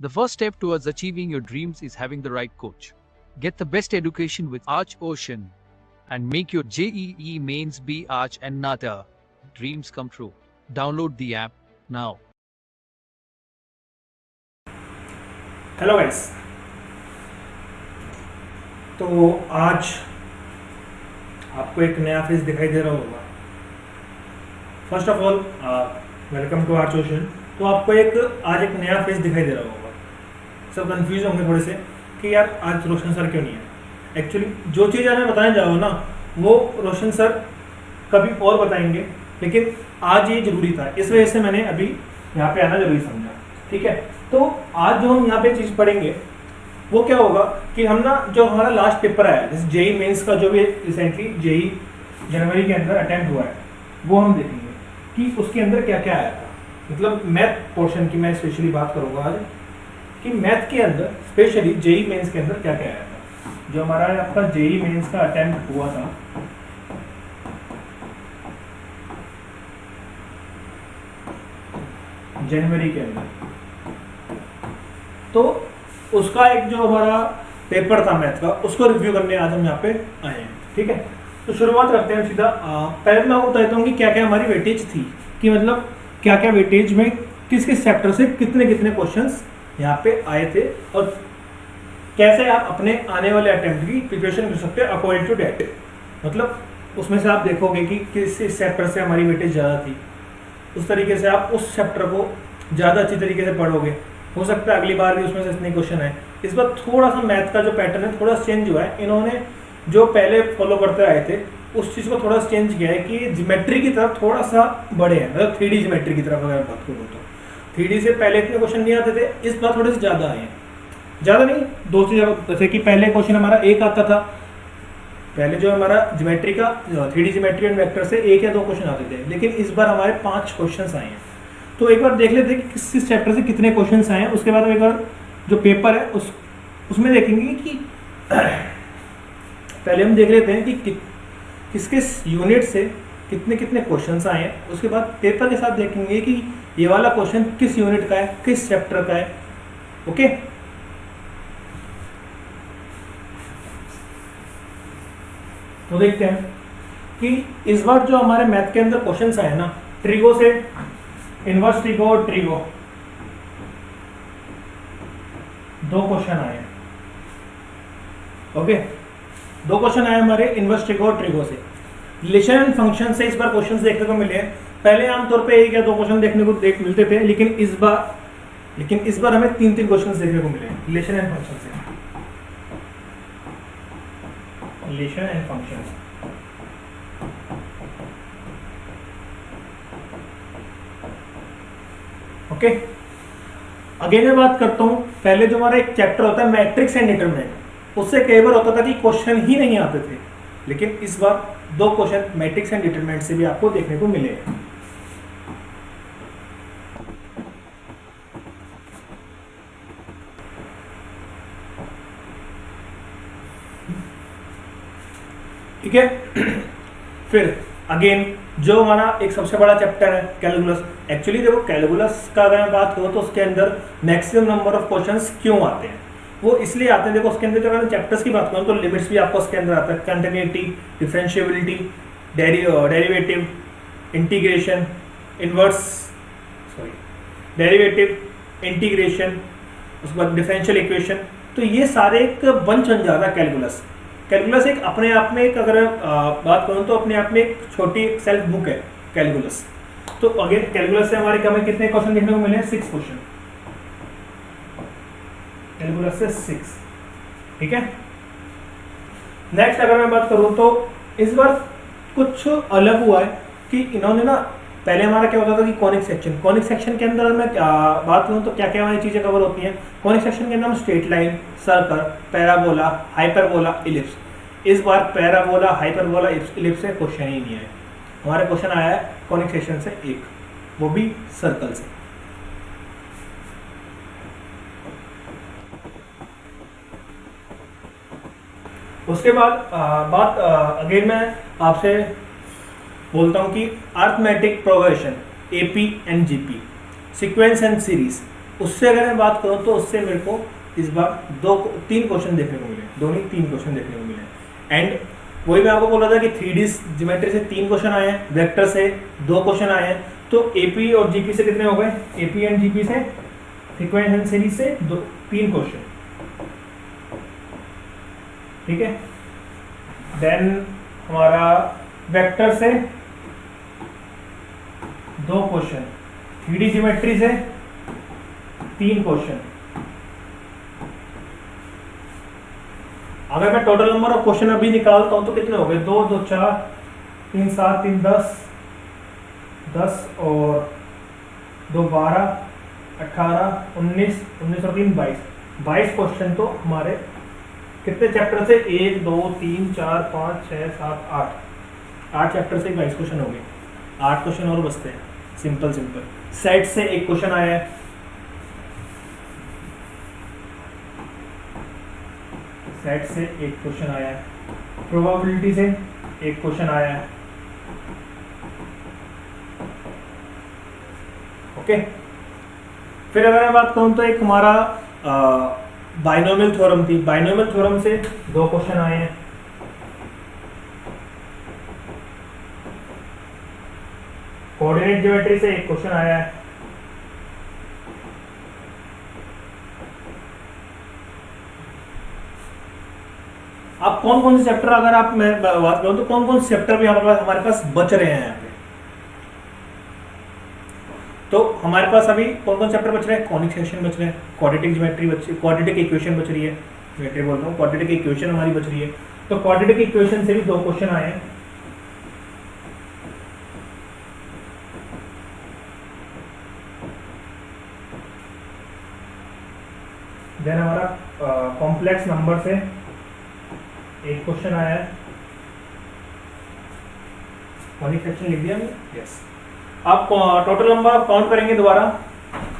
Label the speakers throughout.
Speaker 1: The first step towards achieving your dreams is having the right coach. Get the best education with Arch Ocean and make your JEE mains be Arch and Nata. Dreams come true. Download the app now.
Speaker 2: Hello guys, तो आज आपको एक नया face दिखाई दे रहा होगा। First of all welcome to arch ocean. तो आपको आज एक नया फेस दिखाई दे रहा होगा। सब कंफ्यूज होंगे थोड़े से कि यार आज रोशन सर क्यों नहीं है। एक्चुअली जो चीज़ आज मैं बताने जा रहा हूँ ना, वो रोशन सर कभी और बताएंगे, लेकिन आज ये जरूरी था, इस वजह से मैंने अभी यहाँ पे आना जरूरी समझा। ठीक है, तो आज जो हम यहाँ पे चीज़ पढ़ेंगे वो क्या होगा कि हम ना, जो हमारा लास्ट पेपर आया जैसे जेई मेंस का, जो भी रिसेंटली जेई जनवरी के अंदर अटेम्प्ट हुआ है, वो हम देखेंगे कि उसके अंदर क्या क्या आया था। मतलब मैथ पोर्शन की मैं स्पेशली बात करूँगा आज, कि मैथ के अंदर स्पेशली जेई मेंस के अंदर क्या क्या आया था। जो हमारा आपका जेई मेंस का अटेम्प्ट हुआ था, जनवरी के अंदर, तो उसका एक जो हमारा पेपर था मैथ का, उसको रिव्यू करने आज हम यहाँ पे आए हैं। ठीक है, तो शुरुआत करते हैं सीधा। पहले मैं आपको बताता हूँ कि क्या क्या हमारी वेटेज थी, कि मतलब क्या क्या वेटेज में किस किस चैप्टर से कितने कितने क्वेश्चंस यहाँ पे आए थे, और कैसे आप अपने आने वाले अटेम्प्ट की प्रिपरेशन कर सकते हैं अकॉर्डिंग टू डेट। मतलब उसमें से आप देखोगे कि किस चैप्टर से हमारी वेटेज ज़्यादा थी, उस तरीके से आप उस चैप्टर को ज़्यादा अच्छी तरीके से पढ़ोगे। हो सकता है अगली बार भी उसमें से इतने क्वेश्चन आए। इस बार थोड़ा सा मैथ का जो पैटर्न है थोड़ा चेंज हुआ है। इन्होंने जो पहले फॉलो करते आए थे उस चीज़ को थोड़ा चेंज किया है कि ज्योमेट्री की तरफ थोड़ा सा बढ़े हैं। मतलब 3D ज्योमेट्री की तरफ अगर बात करूँ तो 3D से पहले इतने क्वेश्चन नहीं आते थे, इस बार थोड़े से ज़्यादा आए हैं। ज़्यादा नहीं, 2 से ज़्यादा। जैसे कि पहले क्वेश्चन हमारा एक आता था, पहले जो हमारा ज्योमेट्री का 3D ज्योमेट्री एंड वेक्टर से 1 या 2 क्वेश्चन आते थे, लेकिन इस बार हमारे 5 क्वेश्चन आए हैं। तो एक बार देख लेते हैं कि किस चैप्टर से कितने क्वेश्चंस आए हैं। उसके बाद हम एक बार जो पेपर है उसमें देखेंगे कि पहले हम देख लेते हैं कि किस किस यूनिट से कितने कितने क्वेश्चंस आए हैं। उसके बाद पेपर के साथ देखेंगे कि ये वाला क्वेश्चन किस यूनिट का है, किस चैप्टर का है। ओके, तो देखते हैं कि इस बार जो हमारे मैथ के अंदर क्वेश्चंस आए ना, ट्रिगो से इनवर्स ट्रिगो और ट्रिगो, 2 क्वेश्चन आए। ओके, 2 क्वेश्चन आए हमारे इनवर्स ट्रिगो और ट्रिगो से। रिलेशन एंड फंक्शन से इस बार क्वेश्चंस देखने को मिले हैं। पहले आमतौर पे 1 या 2 क्वेश्चन देखने को मिलते थे, लेकिन इस बार हमें 3 क्वेश्चंस देखने को मिले हैं रिलेशन एंड फंक्शन से। Relation and function, okay. Again मैं बात करता हूँ, पहले जो हमारा एक चैप्टर होता है मैट्रिक्स एंड डिटरमिनेंट, उससे कई बार होता था कि क्वेश्चन ही नहीं आते थे, लेकिन इस बार 2 क्वेश्चन मैट्रिक्स एंड डिटरमिनेंट से भी आपको देखने को मिले हैं। ठीक है, फिर अगेन जो हमारा एक सबसे बड़ा चैप्टर है कैलकुलस। एक्चुअली देखो, कैलकुलस का अगर मैं बात करूँ तो उसके अंदर मैक्सिमम नंबर ऑफ क्वेश्चंस क्यों आते हैं, वो इसलिए आते हैं। देखो, उसके अंदर अगर चैप्टर्स की बात करूँ तो लिमिट्स भी आपको उसके अंदर आता है, continuity, differentiability, derivative, integration, derivative, integration, उसके बाद डिफरेंशियल इक्वेशन। तो ये सारे एक बंच बन जाता है कैलकुलस। कैलकुलस एक अपने आप में एक, अगर बात करूँ तो अपने आप में एक छोटी सेल्फ बुक है कैलकुलस। तो अगेन कैलकुलस से हमारे हमें कितने क्वेश्चन देखने को मिले हैं? 6 क्वेश्चन कैलकुलस से 6। ठीक है, नेक्स्ट अगर मैं बात करूँ तो इस बार कुछ अलग हुआ है कि इन्होंने ना, पहले हमारा क्या होता था कि कॉनिक सेक्शन के अंदर मैं बात करूँ तो क्या क्या हमारी चीज़ें कवर होती हैं। कॉनिक सेक्शन के अंदर हम straight line, circle, parabola, hyperbola, ellipse. इस बार पैराबोला, हाइपरबोला, इलिप्स से क्वेश्चन ही नहीं आए। हमारे क्वेश्चन आया है कॉनिक सेक्शन से एक, वो भी सर्कल से। उसके बाद बात अगेन मैं आपसे बोलता हूँ कि arithmetic progression, AP and GP, sequence and series, उससे अगर मैं बात करूँ तो उससे मेरे को इस बार 3 क्वेश्चन देखने को मिले, दोनों 3 क्वेश्चन देखने को मिले। एंड वही मैं आपको बोल रहा था कि 3D ज्योमेट्री से 3 क्वेश्चन आए हैं, वेक्टर से 2 क्वेश्चन आए हैं, तो एपी और जीपी से कितने हो गए, एपी एंड जीपी से सीक्वेंस एंड सीरीज से 3 क्वेश्चन, ठीक है। देन हमारा वेक्टर से 2 क्वेश्चन, 3D ज्योमेट्री से 3 क्वेश्चन। अगर मैं टोटल नंबर ऑफ क्वेश्चन अभी निकालता हूं तो कितने हो गए, 2 2 4 3 7 3 10 10 और 2 12 18 19 19 और 3 22 क्वेश्चन तो हमारे कितने चैप्टर से, 1 2 3 4 5 6 7 8 चैप्टर से 22 क्वेश्चन हो गए। 8 क्वेश्चन और बचते हैं, सिंपल सेट से 1 क्वेश्चन आया है, सेट से 1 क्वेश्चन आया है, प्रोबेबिलिटी से 1 क्वेश्चन आया है, ओके। फिर अगर मैं बात करूं तो एक हमारा बाइनोमियल थ्योरम थी, बाइनोमियल थ्योरम से 2 क्वेश्चन आए हैं, कोऑर्डिनेट ज्योमेट्री से 1 क्वेश्चन आया है, अब कौन कौन से चैप्टर, अगर आप मैं बात करूं तो कौन कौन से चैप्टर भी हमारे पास बच रहे हैं यहाँ पे, तो हमारे पास अभी कौन कौन चैप्टर बच रहे हैं, कॉनिक सेक्शन बच रहे हैं, क्वाड्रेटिक ज्योमेट्री बच, क्वाड्रेटिक इक्वेशन बच रही है, ज्योमेट्री बोल रहा हूँ, क्वाड्रेटिक इक्वेशन हमारी बच रही है, तो क्वाड्रेटिक इक्वेशन से भी 2 क्वेश्चन आए हैं। देन हमारा कॉम्प्लेक्स नंबर से 1 क्वेश्चन आया है, कॉनिक सेक्शन लिख दिया मैंने, यस। आप टोटल नंबर काउंट करेंगे दोबारा,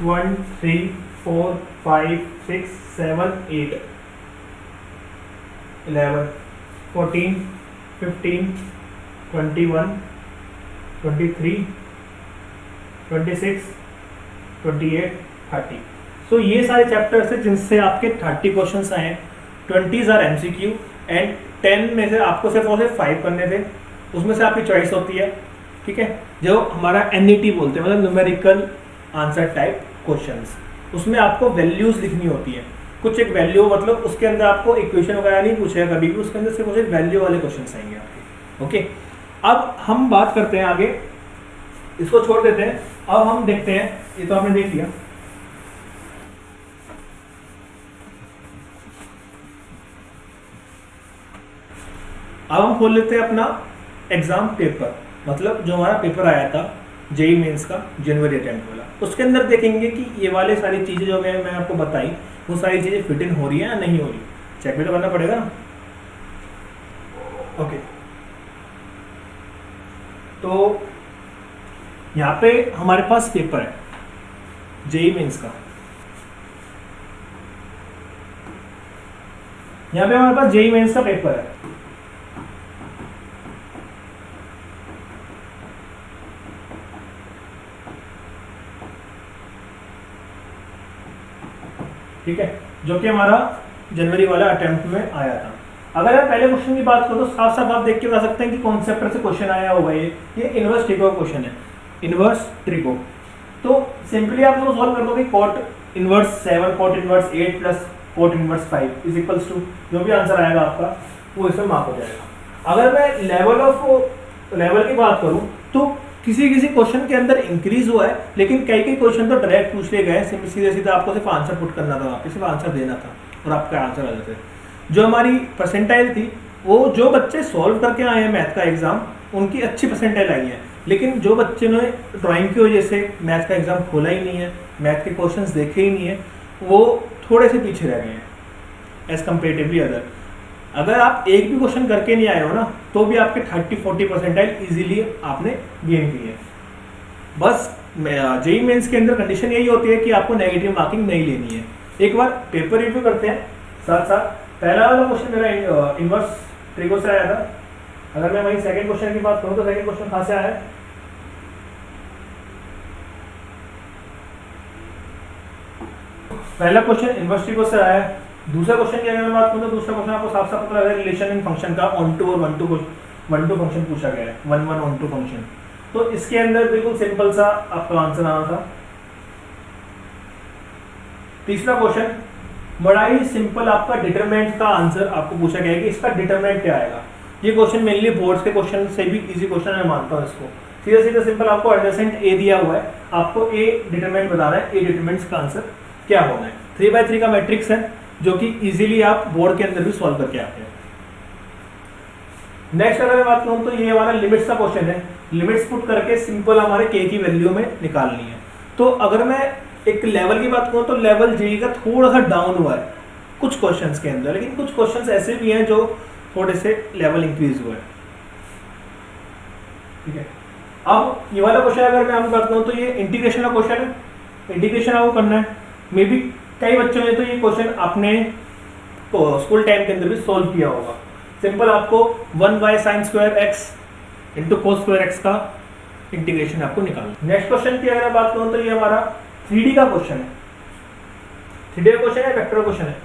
Speaker 2: 1 3 4 5 6 7 8 11 14 15 21 23 26 28 30। सो ये सारे चैप्टर्स हैं जिनसे आपके 30 क्वेश्चंस आए हैं, 20 आर एमसीक्यू एंड 10 में से आपको सिर्फ और सिर्फ 5 करने थे, उसमें से आपकी चॉइस होती है, ठीक है। जो हमारा एनईटी बोलते हैं, मतलब न्यूमेरिकल आंसर टाइप क्वेश्चंस, उसमें आपको वैल्यूज लिखनी होती है, कुछ एक वैल्यू, मतलब उसके अंदर आपको इक्वेशन वगैरह नहीं पूछेगा कभी भी, उसके अंदर सिर्फ और सिर्फ वैल्यू वाले क्वेश्चन आएंगे आपके, ओके। अब हम बात करते हैं आगे, इसको छोड़ देते हैं, अब हम देखते हैं, ये तो आपने देख लिया, अब हम खोल लेते हैं अपना एग्जाम पेपर, मतलब जो हमारा पेपर आया था जेई मेंस का जनवरी अटेम्प्ट वाला, उसके अंदर देखेंगे कि ये वाले सारी चीज़ें जो मैं आपको बताई, वो सारी चीज़ें फिट इन हो रही है या नहीं हो रही, चेक भी तो करना पड़ेगा ना, ओके। तो यहाँ पे हमारे पास पेपर है जेई मेंस का, यहाँ पे हमारे पास जेई मेंस का पेपर है, ठीक है, जो कि हमारा जनवरी वाला अटेम्प्ट में आया था। अगर आप पहले क्वेश्चन की बात करो तो साफ साफ आप देख के बता सकते हैं कि कौन चैप्टर से क्वेश्चन आया होगा, ये इनवर्स ट्रिगो क्वेश्चन है, इनवर्स ट्रिगो। तो सिंपली आप इसको सॉल्व कर दोगे, cot inverse 7 cot inverse 8 plus cot inverse 5 is equals to, जो भी आंसर आएगा आपका वो इसमें मार्क हो जाएगा। अगर मैं लेवल की बात करूँ तो किसी किसी क्वेश्चन के अंदर इंक्रीज हुआ है, लेकिन कई क्वेश्चन तो डायरेक्ट पूछ लिए गए, सीधे सीधे आपको सिर्फ आंसर पुट करना था, वापस सिर्फ आंसर देना था और आपका आंसर आ जाता है। जो हमारी परसेंटाइल थी, वो जो बच्चे सॉल्व करके आए हैं मैथ का एग्जाम, उनकी अच्छी परसेंटाइल आई है, लेकिन जो बच्चे ने ड्राइंग की वजह से मैथ का एग्जाम खोला ही नहीं है, मैथ के क्वेश्चन देखे ही नहीं है, वो थोड़े से पीछे रह गए हैं एज कम्पेरेटिवली अदर। अगर आप एक भी क्वेश्चन करके नहीं आए हो ना, तो भी आपके 30-40 परसेंटाइल इजीली आपने गेन की है। बस जेई मेंस के अंदर कंडीशन यही होती है कि आपको नेगेटिव मार्किंग नहीं लेनी है। एक बार पेपर रिव्यू करते हैं साथ साथ। पहला वाला क्वेश्चन मेरा इनवर्स ट्रिगो से आया था। अगर मैं वही सेकंड क्वेश्चन की बात करूँ तो सेकंड क्वेश्चन कहाँ से आया है, पहला क्वेश्चन इन्वर्सिटी को से आया है। दूसरा क्वेश्चन की अगर मैं बात करूँ तो दूसरा क्वेश्चन आपको साफ साफ पता लग रहा है, रिलेशन इन फंक्शन का ऑन टू और वन टू फंक्शन पूछा गया है, one one onto function. तो इसके अंदर बिल्कुल सिंपल सा आपका आंसर आना था। तीसरा क्वेश्चन बड़ा ही सिंपल, आपका डिटरमिनेंट का आंसर आपको पूछा गया है कि इसका डिटरमिनेंट क्या आएगा। ये क्वेश्चन मेनली बोर्ड्स के क्वेश्चन से भी इजी क्वेश्चन मैं मानता हूँ इसको। सीधा सीधा सिंपल आपको एडजेसेंट ए दिया हुआ है, आपको ए डिटरमिनेंट बताना है, ए डिटरमिनेंट का आंसर क्या होना है। 3x3 का मैट्रिक्स है जो कि इजीली आप बोर्ड के अंदर भी सॉल्व करके आते हैं। नेक्स्ट अगर मैं बात करूं तो ये हमारा लिमिट्स का क्वेश्चन है। लिमिट्स पुट करके सिंपल हमारे के की वैल्यू में निकालनी है। तो अगर मैं एक लेवल की बात करूं तो लेवल जे का थोड़ा सा डाउन हुआ है कुछ क्वेश्चंस के अंदर, लेकिन कुछ क्वेश्चंस ऐसे भी हैं जो थोड़े से लेवल इंक्रीज हुआ है। ठीक है, अब ये वाला क्वेश्चन अगर मैं आपको बात करूं तो ये इंटीग्रेशन का क्वेश्चन है। इंटीग्रेशन आपको करना है। मे बी कई बच्चों ने तो ये क्वेश्चन अपने स्कूल टाइम के अंदर भी सॉल्व किया होगा। सिंपल आपको 1/sin² x into cos² x का इंटीग्रेशन आपको निकालना। नेक्स्ट क्वेश्चन की अगर मैं बात करूं तो ये हमारा 3D का क्वेश्चन है। 3D का क्वेश्चन है, वेक्टर क्वेश्चन है।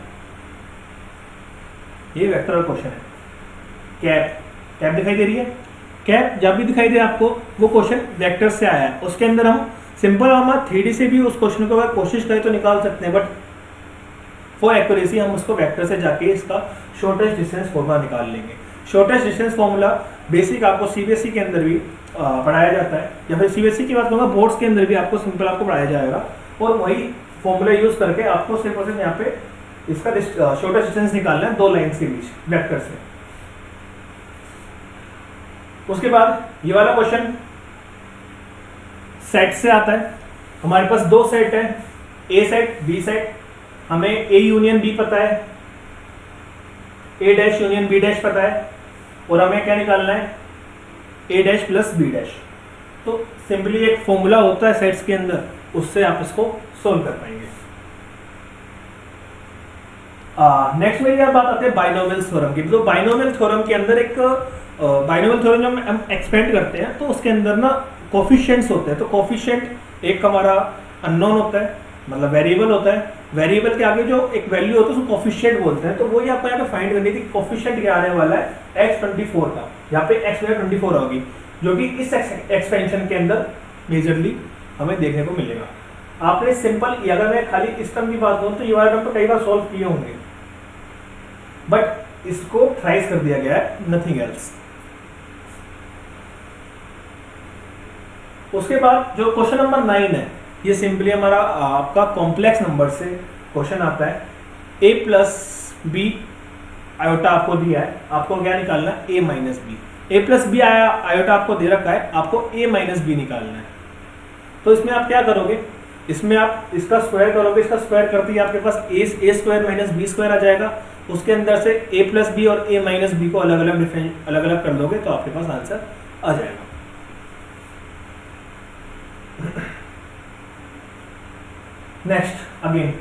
Speaker 2: ये वेक्टर क्वेश्चन है। कैप दिखाई दे रही है। कैप जब भी दिखाई दे आपको वो क्वेश्चन वेक्टर से आया है। उसके अंदर हम सिंपल हम 3D से भी उस क्वेश्चन को अगर कोशिश करें तो निकाल सकते हैं, बट फॉर एक्यूरेसी हम उसको वेक्टर से जाके इसका शॉर्टेस्ट डिस्टेंस फॉर्मूला निकाल लेंगे। शॉर्टेस्ट डिस्टेंस फॉर्मूला बेसिक आपको सीबीएसई के अंदर भी पढ़ाया जाता है, या फिर सीबीएसई की बात करूँगा बोर्ड्स के अंदर भी आपको सिंपल आपको पढ़ाया जाएगा, और वही फॉर्मूला यूज करके आपको सिर्फ और सिर्फ यहाँ पे इसका शॉर्टेस्ट डिस्टेंस निकालना है 2 लाइन्स के बीच वेक्टर से। उसके बाद ये वाला क्वेश्चन सेट से आता है। हमारे पास 2 सेट है, ए सेट बी सेट। हमें ए यूनियन बी पता है, ए डैश यूनियन बी डैश पता है, और हमें क्या निकालना है, ए डैश प्लस बी डैश। तो सिंपली एक फॉर्मूला होता है सेट्स के अंदर, उससे आप इसको सोल्व कर पाएंगे। नेक्स्ट में बात आते हैं बाइनोमियल थ्योरम की। तो बाइनोमियल थ्योरम के अंदर एक बाइनोमियल थ्योरम जब हम एक्सपेंड करते हैं तो उसके अंदर ना कोफिशिएंट्स होते हैं। तो कोफिशिएंट एक हमारा अननोन होता है, मतलब वेरिएबल होता है। वेरिएबल के आगे जो एक वैल्यू होता है उसको कोफिशिएंट बोलते हैं। तो वही आपको यहाँ पे फाइंड करनी थी, कोफिशिएंट क्या आने वाला है x24 का। यहाँ पे x 24 होगी, जो कि इस एक्सपेंशन के अंदर मेजरली हमें देखने को मिलेगा। आपने सिंपल, अगर मैं खाली इस टर्म की बात करूं तो ये वाला टर्म तो कई बार सॉल्व किए होंगे, बट इसको थ्राइस कर दिया गया है, नथिंग एल्स। उसके बाद जो क्वेश्चन नंबर 9 है, ये सिंपली हमारा आपका कॉम्प्लेक्स नंबर से क्वेश्चन आता है। a प्लस बी आयोटा आपको दिया है, आपको क्या निकालना है, a minus b. a plus b iota आपको दे रखा है, आपको a माइनस बी निकालना है। तो इसमें आप क्या करोगे, इसमें आप इसका स्क्वायर करोगे, इसका स्क्वायर करते ही आपके पास a square minus B square आ जाएगा। उसके अंदर से a प्लस बी और a माइनस बी को अलग अलग कर दोगे तो आपके पास आंसर आ जाएगा। नेक्स्ट अगेन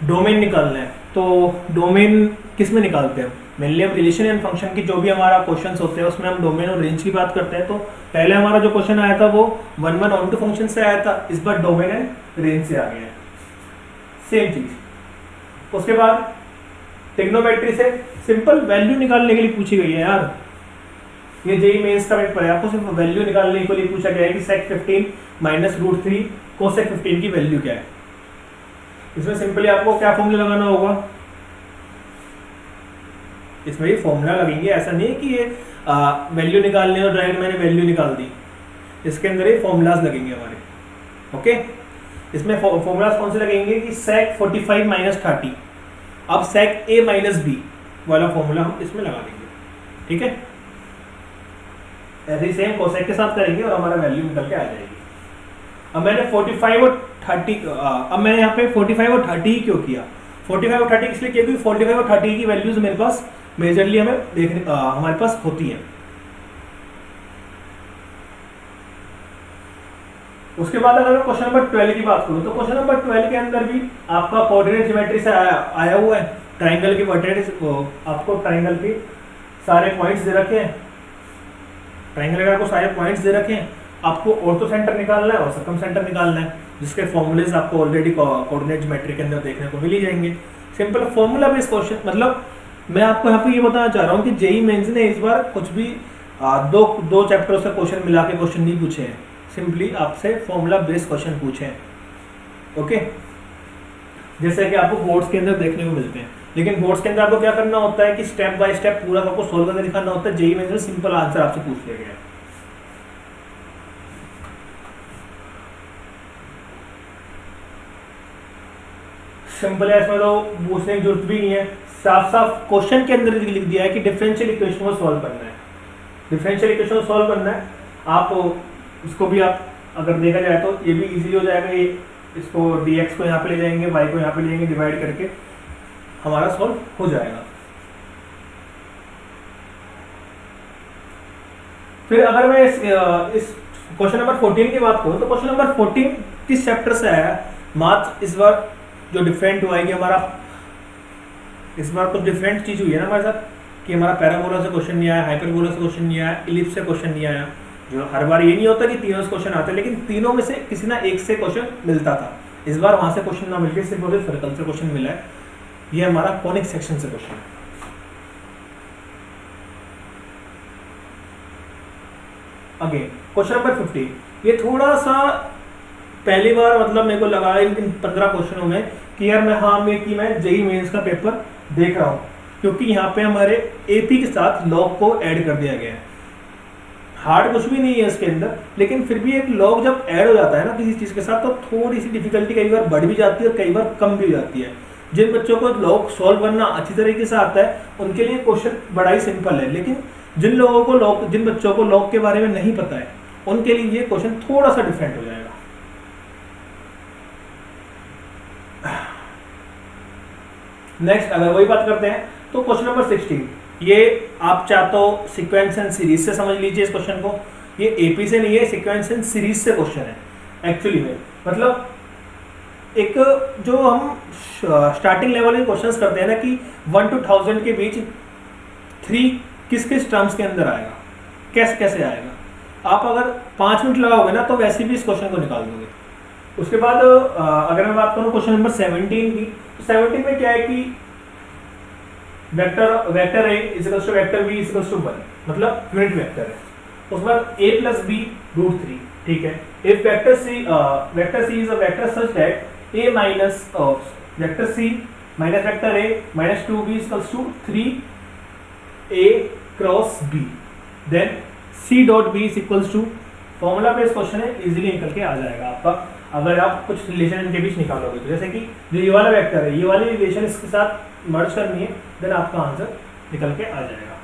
Speaker 2: डोमेन निकालना है। तो डोमेन किस में निकालते हैं, मेनली हम रिलेशन एंड फंक्शन की जो भी हमारा क्वेश्चंस होते हैं उसमें हम डोमेन और रेंज की बात करते हैं। तो पहले हमारा जो क्वेश्चन आया था वो 1 1 ऑन टू फंक्शन से आया था, इस बार डोमेन एंड रेंज से आ गया है, सेम चीज। उसके बाद ट्रिग्नोमेट्री से सिंपल वैल्यू निकालने के लिए पूछी गई है यार। ये जेईई मेंस का पेपर है, आपको सिर्फ वैल्यू निकालने के लिए पूछा गया है कि sec 15 माइनस √3 cosec 15 की वैल्यू क्या है। इसमें सिंपली आपको क्या फॉर्मूला लगाना होगा, इसमें ये फॉर्मूला लगेंगे। ऐसा नहीं है कि ये वैल्यू निकालने और डायरेक्ट मैंने वैल्यू निकाल दी, इसके अंदर ये फॉर्मूलाज लगेंगे हमारे। ओके, इसमें फॉर्मूलाज कौन से लगेंगे कि sec 45 माइनस 30। अब sec a माइनस बी वाला फॉर्मूला हम इसमें लगा देंगे, ठीक है। ऐसे ही सेम कोसेक के साथ करेंगे और हमारा वैल्यू निकल के आ जाएगी। अब मैंने 45 और 30 अब मैंने यहाँ पे 45 और 30 ही क्यों किया, 45 और 30 इसलिए किया क्योंकि 45 और 30 की वैल्यूज मेरे पास मेजरली हमें देखने हमारे पास होती है। उसके बाद अगर मैं क्वेश्चन नंबर 12 की बात करूं तो क्वेश्चन नंबर 12 के अंदर भी आपका कोऑर्डिनेट ज्योमेट्री से आया हुआ है। ट्राइंगल के वर्टेक्स, आपको ट्राइंगल के सारे पॉइंट्स दे रखे हैं। ट्राइंगल के आपको सारे पॉइंट्स दे रखे हैं, आपको ऑर्थो सेंटर निकालना है और सर्कम सेंटर निकालना है। जिसके फॉर्मूलेज आपको ऑलरेडी कोऑर्डिनेट ज्योमेट्री के अंदर देखने को मिल ही जाएंगे। सिंपल फॉर्मूला बेस्ड क्वेश्चन, मतलब मैं आपको यहाँ पे ये बताना चाह रहा हूँ कि जेई मेंस ने इस बार कुछ भी दो चैप्टरों से क्वेश्चन मिला के क्वेश्चन नहीं पूछे हैं, सिंपली आपसे फॉर्मूला बेस्ड क्वेश्चन पूछे हैं। ओके, जैसे कि आपको बोर्ड्स के अंदर देखने को मिलते हैं, लेकिन बोर्ड्स के अंदर आपको क्या करना होता है कि स्टेप बाय स्टेप पूरा आपको सोल्व करके दिखाना होता है। जेई मेंस में सिंपल आंसर आपसे पूछ लिया गया है। सिंपल है, इसमें तो पूछने की जरूरत भी नहीं है, साफ साफ क्वेश्चन के अंदर लिख दिया है कि डिफरेंशियल इक्वेशन को सॉल्व करना है। डिफरेंशियल इक्वेशन को सॉल्व करना है, आप इसको भी आप अगर देखा जाए तो ये भी इजीली हो जाएगा। ये इसको dx को यहाँ पे ले जाएंगे, y को यहाँ पे ले जाएंगे, डिवाइड करके हमारा सॉल्व हो जाएगा। फिर अगर मैं इस क्वेश्चन नंबर 14 की बात करूँ तो क्वेश्चन नंबर 14 किस चैप्टर से आया है? मात्र इस बार जो डिफरेंट हुआ है कि हमारा इस बार कुछ डिफरेंट चीज हुई है ना हमारे साथ, कि हमारा पैराबोला से क्वेश्चन नहीं आया, हाइपरबोला से क्वेश्चन नहीं आया, इलिप्स से क्वेश्चन नहीं आया। जो हर बार ये नहीं होता कि तीनों से क्वेश्चन आते, लेकिन तीनों में से किसी ना एक से क्वेश्चन मिलता था। इस बार वहां से क्वेश्चन ना मिलकर सिर्फ और सर्कल से क्वेश्चन मिला है। ये हमारा कॉनिक सेक्शन से क्वेश्चन है। अगेन क्वेश्चन नंबर 15, ये थोड़ा सा पहली बार मतलब मेरे को लगा इन 15 क्वेश्चनों में कि यार मैं जेई मेंस का पेपर देख रहा हूँ, क्योंकि यहाँ पे हमारे एपी के साथ लॉग को ऐड कर दिया गया है। हार्ड कुछ भी नहीं है इसके अंदर, लेकिन फिर भी एक लॉग जब ऐड हो जाता है ना किसी चीज के साथ, तो थोड़ी सी डिफिकल्टी कई बार बढ़ भी जाती है और कई बार कम भी हो जाती है। जिन बच्चों को लॉग सॉल्व करना अच्छी तरीके से आता है उनके लिए क्वेश्चन बड़ा ही सिंपल है, लेकिन जिन बच्चों को लॉग के बारे में नहीं पता है उनके लिए ये क्वेश्चन थोड़ा सा डिफरेंट हो जाएगा। नेक्स्ट अगर वही बात करते हैं तो क्वेश्चन नंबर 16, ये आप चाहे तो सीक्वेंस एंड सीरीज से समझ लीजिए इस क्वेश्चन को। ये एपी से नहीं है, सीक्वेंस एंड सीरीज से क्वेश्चन है एक्चुअली में। मतलब एक जो हम स्टार्टिंग लेवल के क्वेश्चंस करते हैं ना कि 1 to 1000 के बीच 3 किस किस टर्म्स के अंदर आएगा, कैसे कैसे आएगा। आप अगर 5 मिनट लगाओगे ना तो वैसे भी इस क्वेश्चन को निकाल दोगे। उसके बाद अगर मैं बात करूँ क्वेश्चन नंबर 17 की, तो 17 में क्या है कि vector a equals to vector b equals to 1, मतलब यूनिट वेक्टर है। उसके बाद a प्लस बी रूट 3, ठीक है। If vector c is a vector such that a minus vector c minus vector a minus 2b equals to 3a cross b, then c dot b equals to, formula based question है, easily निकल के आ जाएगा आपका अगर आप कुछ relation इनके बीच निकालोगे। तो जैसे कि जो ये वाला वेक्टर है, ये वाली रिलेशन इसके साथ मर्ज करनी है, देन आपका आंसर निकल के आ जाएगा।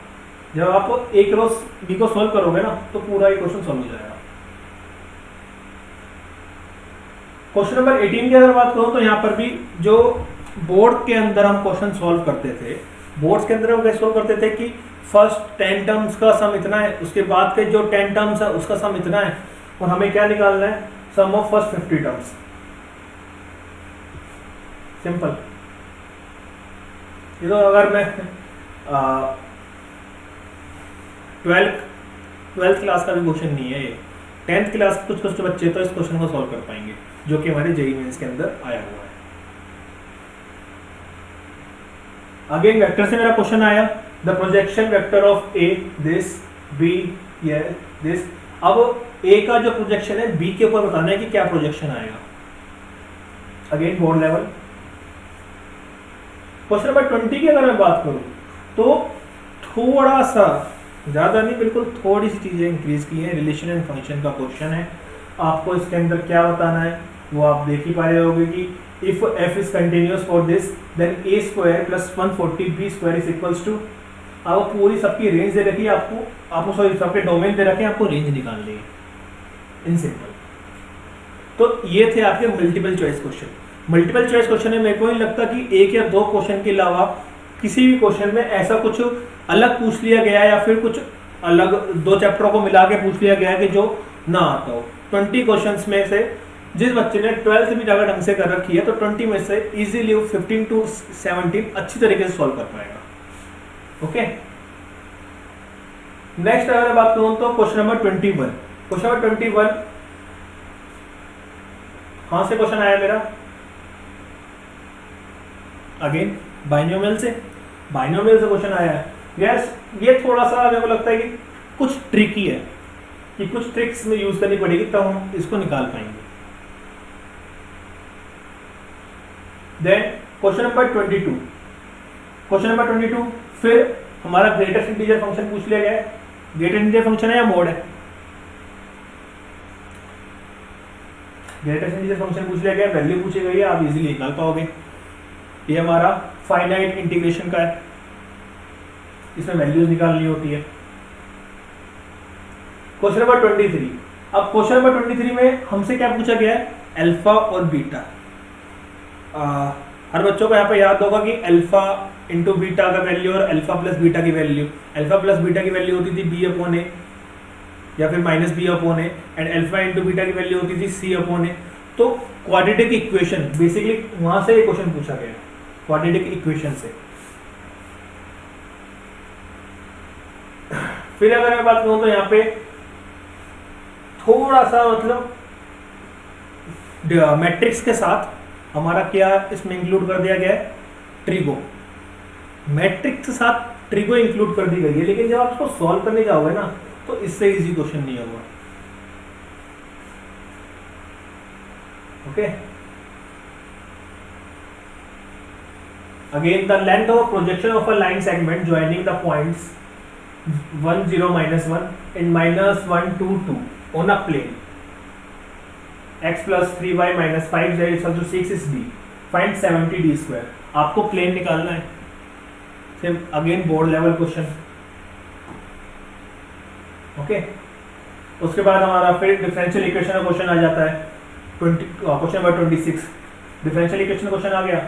Speaker 2: जब आप a क्रॉस b को सॉल्व करोगे ना तो पूरा ही क्वेश्चन सॉल्व हो जाएगा। क्वेश्चन नंबर 18 की अगर बात करूं तो यहाँ पर भी जो बोर्ड के अंदर हम क्वेश्चन सॉल्व करते थे, बोर्ड्स के अंदर हम कैसे सॉल्व करते थे कि फर्स्ट 10 टर्म्स का सम इतना है, उसके बाद के जो 10 टर्म्स है उसका सम इतना है, और हमें क्या निकालना है, सम ऑफ फर्स्ट 50 टर्म्स। सिंपल। ये तो अगर मैं 12th क्लास का भी क्वेश्चन नहीं है, ये 10th क्लास के कुछ बच्चे तो इस क्वेश्चन को सॉल्व कर पाएंगे, जो कि हमारे जेईई मेंस के अंदर आया हुआ है। अगेन वेक्टर से मेरा क्वेश्चन आया, the projection vector of a this b this. अब ए का जो प्रोजेक्शन है बी के ऊपर बताना है कि क्या प्रोजेक्शन आएगा। Again board level. Question number 20 की अगर मैं बात करूं तो थोड़ा सा, ज्यादा नहीं, बिल्कुल थोड़ी सी चीजें इंक्रीज की हैं। रिलेशन एंड फंक्शन का क्वेश्चन है, आपको इसके अंदर क्या बताना है वो आप देख ही पा रहे होगे कि if f is continuous for this then a square plus 140b square is equals to, आपको पूरी सबकी रेंज दे रखी है, आपको सॉरी सबके डोमेन दे रखे हैं, आपको रेंज निकालनी है इन सिंपल। तो ये थे आपके multiple choice question. Multiple choice question में मेरे को नहीं लगता कि एक या दो क्वेश्चन के अलावा किसी भी क्वेश्चन में ऐसा कुछ अलग पूछ लिया गया है या फिर कुछ अलग दो चैप्टरों को मिला के पूछ लिया गया है कि जो ना आता हो। 20 क्वेश्चंस में से जिस बच्चे ने 12th भी ज़्यादा ढंग से कर रखी है तो 20 में से इजीली 15 to 17 अच्छी तरीके से सॉल्व कर पाएगा। ओके, नेक्स्ट अगर बात करूं तो क्वेश्चन नंबर 21। क्वेश्चन नंबर 21 कहां से क्वेश्चन आया मेरा? अगेन बाइनोमियल से क्वेश्चन आया है। यस, ये थोड़ा सा मेरे को लगता है कि कुछ ट्रिकी है, कि कुछ ट्रिक्स में यूज करनी पड़ेगी तब हम इसको निकाल पाएंगे। देन क्वेश्चन नंबर 22, फिर हमारा ग्रेटेस्ट इंटीजर फंक्शन पूछ लिया गया है। ग्रेटेस्ट इंटीजर फंक्शन है या मोड है? ग्रेटेस्ट इंटीजर फंक्शन पूछ लिया गया, वैल्यू पूछी गई है, आप इजीली निकाल पाओगे। ये हमारा फाइनाइट इंटीग्रेशन का है, इसमें वैल्यूज निकालनी होती है। क्वेश्चन नंबर 23, अब क्वेश्चन नंबर 23 में हमसे क्या पूछा गया है? अल्फा और बीटा। हर बच्चों को यहाँ पे याद होगा कि अल्फा इंटू बीटा का वैल्यू और अल्फा प्लस बीटा की वैल्यू, अल्फा प्लस बीटा की वैल्यू होती थी b/a या फिर minus b/a, and alpha into beta की वैल्यू होती थी c/a। तो क्वाड्रेटिक इक्वेशन, बेसिकली वहां से क्वेश्चन पूछा गया, क्वाड्रेटिक इक्वेशन से। फिर अगर मैं बात करूं तो यहाँ पे थोड़ा सा मतलब मैट्रिक्स के साथ हमारा क्या इसमें इंक्लूड कर दिया गया है? ट्रिगो। मैट्रिक्स के साथ ट्रिगो इंक्लूड कर दी गई है, लेकिन जब आप इसको सॉल्व करने जाओगे ना तो इससे इजी क्वेश्चन नहीं होगा। Okay, again the length of projection of a line segment joining the points 1 0 -1 and -1 2 2 on a plane x plus 3y minus 5z is equal to 6 is d. Find 70 d square. आपको plane निकालना है। Same again board level question. Okay, उसके बाद हमारा फिर differential equation का question आ जाता है। क्वेश्चन नंबर 26 डिफरेंशियल इक्वेशन का क्वेश्चन आ गया।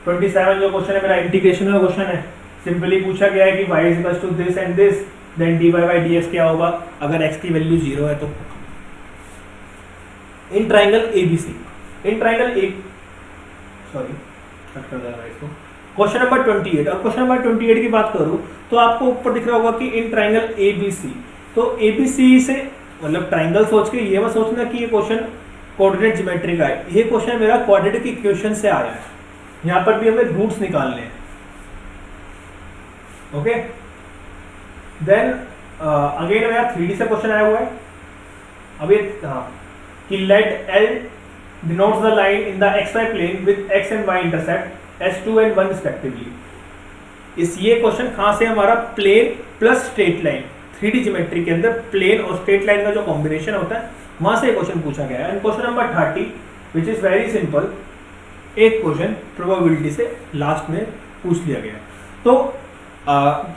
Speaker 2: 27 जो क्वेश्चन है मेरा इंटीग्रेशन का क्वेश्चन है। सिंपली पूछा गया है कि y is equal to this and this, then dy by dx क्या होगा अगर x की वैल्यू 0 है तो। In triangle ABC, in triangle A, sorry cut कर देना इसको। क्वेश्चन नंबर 28, और क्वेश्चन नंबर 28 की बात करूं तो आपको ऊपर दिख रहा होगा कि इन ट्राइंगल ABC, तो ABC से मतलब ट्राइंगल सोच के ये मत सोचना कि ये क्वेश्चन कोऑर्डिनेट ज्योमेट्री का है। ये क्वेश्चन मेरा क्वाड्रेटिक इक्वेशन से आया है। यहाँ पर भी हमें रूट्स निकालने हैं। ओके, देन अगेन मेरा 3D से क्वेश्चन आया हुआ है। अब ये कि late L denotes the line in the xy plane with x and y intercept s2 and 1 respectively। इस ये क्वेश्चन कहां से? हमारा plane plus straight line, 3D geometry के अंदर प्लेन और स्ट्रेट लाइन का जो कॉम्बिनेशन होता है वहां से क्वेश्चन पूछा गया है। And question number 30 which is very simple, एक क्वेश्चन प्रोबेबिलिटी से लास्ट में पूछ लिया गया। तो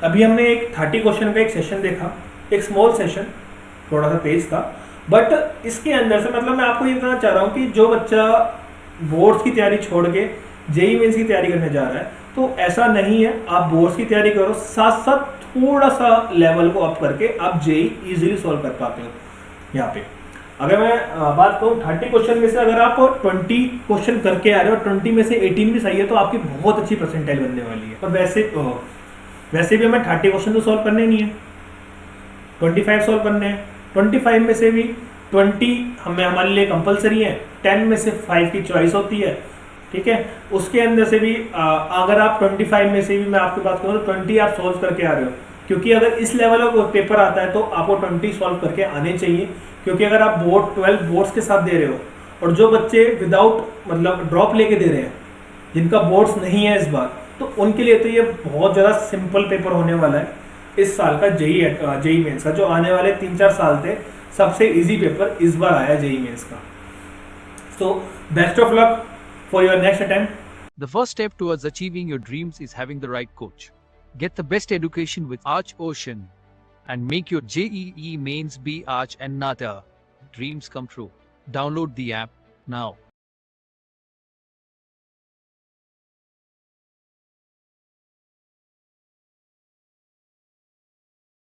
Speaker 2: अभी हमने एक 30 क्वेश्चन का एक सेशन देखा, एक स्मॉल सेशन, थोड़ा सा तेज था, बट इसके अंदर से मतलब मैं आपको ये बताना चाह रहा हूँ कि जो बच्चा बोर्ड्स की तैयारी छोड़ के जेईई मेंस की तैयारी करने जा रहा है तो ऐसा नहीं है। आप बोर्ड्स की तैयारी करो, साथ साथ थोड़ा सा लेवल को अप करके आप जेईई इजीली सॉल्व कर पाते हो। यहाँ पे अगर मैं बात करूँ 30 क्वेश्चन में से अगर आप 20 क्वेश्चन करके आ रहे हो, 20 में से 18 भी सही है, तो आपकी बहुत अच्छी परसेंटाइल बनने वाली है। और वैसे भी हमें 30 क्वेश्चन तो सॉल्व करने नहीं है, 25 सॉल्व करने हैं। 25 में से भी 20 हमारे लिए कंपलसरी है, 10 में से 5 की चॉइस होती है। ठीक है, उसके अंदर से भी अगर आप 25 में से भी मैं आपकी बात करूँ तो 20 आप सॉल्व करके आ रहे हो, क्योंकि अगर इस लेवल का पेपर आता है तो आपको 20 सॉल्व करके आने चाहिए। क्योंकि अगर आप बोर्ड 12 बोर्ड्स के साथ दे रहे हो, और जो बच्चे विदाउट मतलब ड्रॉप लेके दे रहे हैं, जिनका बोर्ड्स नहीं है इस बार, तो उनके लिए तो ये बहुत ज़्यादा सिंपल पेपर होने वाला है। इस साल का जेईई मेंस का जो आने वाले 3-4 साल थे, सबसे इजी पेपर इस बार आया जेईई मेंस का। So best of luck for your next attempt.
Speaker 1: The first step towards achieving your dreams is having the right coach. Get the best education with Arch Ocean and make your JEE mains be Arch and Nata. Dreams come true. Download the app now.